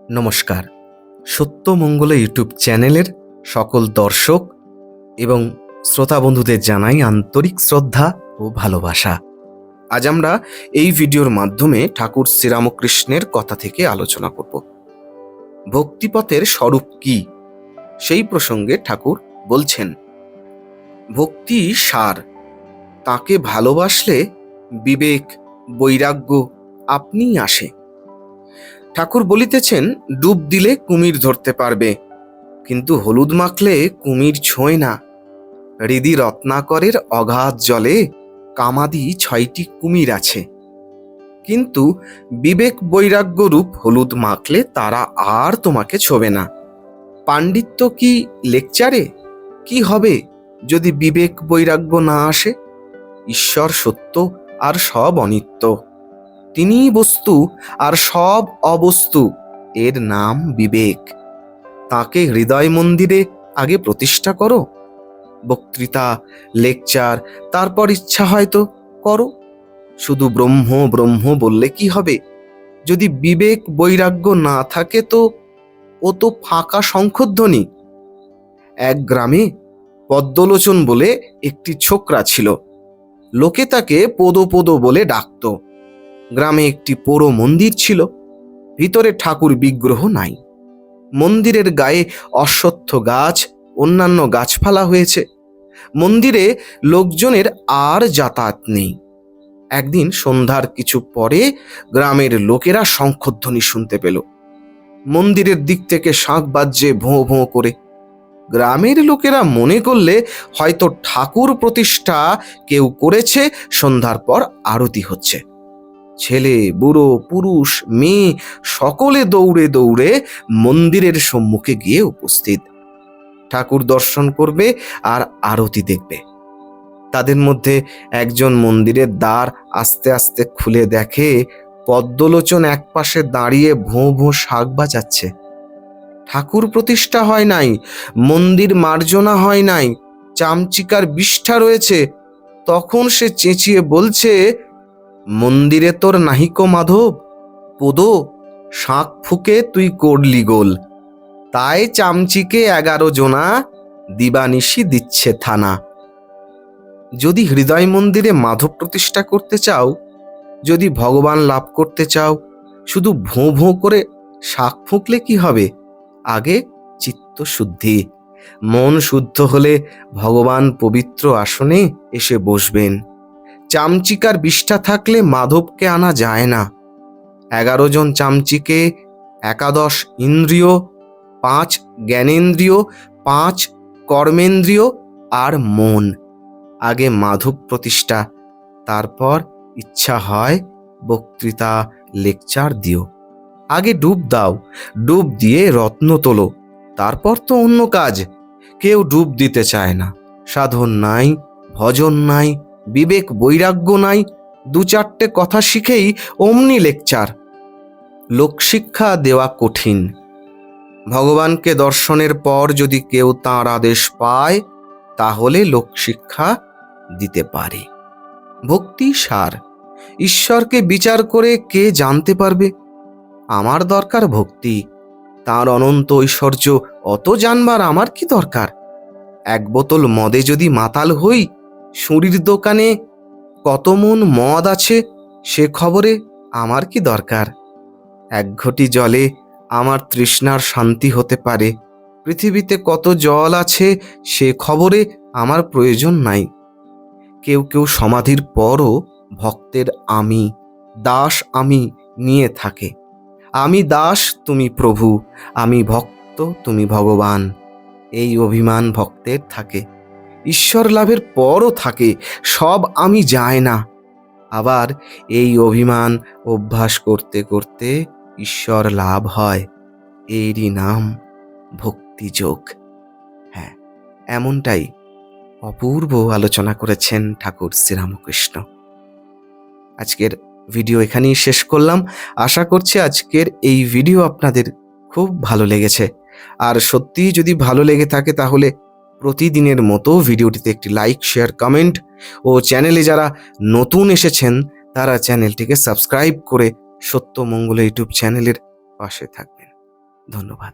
নমস্কার। সত্যমঙ্গল ইউটিউব চ্যানেলের সকল দর্শক এবং শ্রোতা বন্ধুদের জানাই আন্তরিক শ্রদ্ধা ও ভালোবাসা। আজ আমরা এই ভিডিওর মাধ্যমে ঠাকুর শ্রীরামকৃষ্ণের কথা থেকে আলোচনা করব। ভক্তিপথের স্বরূপ কি, সেই প্রসঙ্গে ঠাকুর বলছেন, ভক্তি সার, তাকে ভালোবাসলে বিবেক বৈরাগ্য আপনিই আসে। ঠাকুর বলিতেছেন, ডুব দিলে কুমির ধরতে পারবে, কিন্তু হলুদ মাখলে কুমির ছোঁয় না। হৃদি রত্নাকরের অগাধ জলে কামাদি 6টি কুমির আছে, কিন্তু বিবেক বৈরাগ্য রূপ হলুদ মাখলে তারা আর তোমাকে ছোঁবে না। পাণ্ডিত্য কি লেকচারে? কি হবে যদি বিবেক বৈরাগ্য না আসে? ঈশ্বর সত্য আর সব অনিত্য, তিনিই বস্তু আর সব অবস্তু, এর নাম বিবেক। তাকে হৃদয় মন্দিরে আগে প্রতিষ্ঠা করো। বক্তৃতা, লেকচার, তারপর ইচ্ছা হয়তো করো। শুধু ব্রহ্ম ব্রহ্ম বললে কি হবে? যদি বিবেক বৈরাগ্য না থাকে তো ও তো ফাঁকা শঙ্খধ্বনি। এক গ্রামে পদ্মলোচন বলে একটি ছোকরা ছিল। লোকে তাকে পদ পদ বলে ডাকত। গ্রামে একটি পোড়ো মন্দির ছিল, ভিতরে ঠাকুর বিগ্রহ নাই। মন্দিরের গায়ে অশ্বত্থ গাছ, অন্যান্য গাছপালা হয়েছে। মন্দিরে লোকজনের আর যাতায়াত নেই। একদিন সন্ধ্যার কিছু পরে গ্রামের লোকেরা শঙ্খধ্বনি শুনতে পেল। মন্দিরের দিক থেকে শাঁখ বাজছে ভোঁ ভোঁ করে। গ্রামের লোকেরা মনে করলে হয়তো ঠাকুর প্রতিষ্ঠা কেউ করেছে, সন্ধ্যার পর আরতি হচ্ছে। ছেলে, বুড়ো, পুরুষ, মেয়ে সকলে দৌড়ে দৌড়ে মন্দিরের সম্মুখে গিয়ে উপস্থিত। ঠাকুর দর্শন করবে আর আরতি দেখবে। তাদের মধ্যে একজন মন্দিরের দ্বার আস্তে আস্তে খুলে দেখে পদ্মলোচন একপাশে দাঁড়িয়ে ভোঁ ভোঁ শাঁখ বাজাচ্ছে। ঠাকুর প্রতিষ্ঠা হয় নাই, মন্দির মার্জনা হয় নাই, চামচিকার বিষ্ঠা রয়েছে। তখন সে চেঁচিয়ে বলছে, মন্দিরে তোর নাহিকো মাধব, পদ শাঁখ ফুকে তুই করলি গোল, তাই চামচিকে 11 জনা দিবানিশি দিচ্ছে থানা। যদি হৃদয় মন্দিরে মাধব প্রতিষ্ঠা করতে চাও, যদি ভগবান লাভ করতে চাও, শুধু ভোঁ ভোঁ করে শাঁখ ফুঁকলে কি হবে? আগে চিত্ত শুদ্ধি। মন শুদ্ধ হলে ভগবান পবিত্র আসনে এসে বসবেন। চামচিকার বিষ্ঠা থাকলে মাধবকে আনা যায় না। 11 জন চামচিকে, 11 ইন্দ্রিয়, 5 জ্ঞানেন্দ্রিয়, 5 কর্মেন্দ্রিয় আর মন। আগে মাধব প্রতিষ্ঠা, তারপর ইচ্ছা হয় বক্তৃতা, লেকচার দিও। আগে ডুব দাও, ডুব দিয়ে রত্ন তোলো, তারপর তো অন্য কাজ। কেউ ডুব দিতে চায় না। সাধন নাই, ভজন নাই, বিবেক বৈরাগ্য নাই। 2-4টে কথা শিখেই অমনি লেকচার। লোকশিক্ষা দেওয়া কঠিন। ভগবানকে দর্শনের পর যদি কেউ তাঁর আদেশ পায়, তাহলে লোকশিক্ষা দিতে পারে। ভক্তি সার। ঈশ্বরকে বিচার করে কে জানতে পারবে? আমার দরকার ভক্তি, তার অনন্ত ঐশ্বর্য অত জানবার আমার কি দরকার? 1 বোতল মদে যদি মাতাল হই, সুরির দোকানে কত মন মদ আছে সে খবরে আমার কি দরকার? 1 ঘটি জলে আমার তৃষ্ণার শান্তি হতে পারে, পৃথিবীতে কত জল আছে সে খবরে আমার প্রয়োজন নাই। কেউ কেউ সমাধির পরও ভক্তের আমি, দাস আমি নিয়ে থাকে। আমি দাস, তুমি প্রভু, আমি ভক্ত, তুমি ভগবান, এই অভিমান ভক্তের থাকে। ঈশ্বর লাভের পরও থাকে, সব আমি যায় না। আবার এই অভিমান অভ্যাস করতে করতে ঈশ্বর লাভ হয়, এরই নাম ভক্তিযোগ। হ্যাঁ, এমনটাই অপূর্ব আলোচনা করেছেন ঠাকুর শ্রীরামকৃষ্ণ। আজকের ভিডিও এখানেই শেষ করলাম। আশা করছি আজকের এই ভিডিও আপনাদের খুব ভালো লেগেছে। আর সত্যিই যদি ভালো লেগে থাকে তাহলে প্রতিদিনের মতো ভিডিওটিতে একটি লাইক, শেয়ার, কমেন্ট ও চ্যানেলে যারা নতুন এসেছেন তারা চ্যানেলটিকে সাবস্ক্রাইব করে সত্যমঙ্গল ইউটিউব চ্যানেলের পাশে থাকবেন। ধন্যবাদ।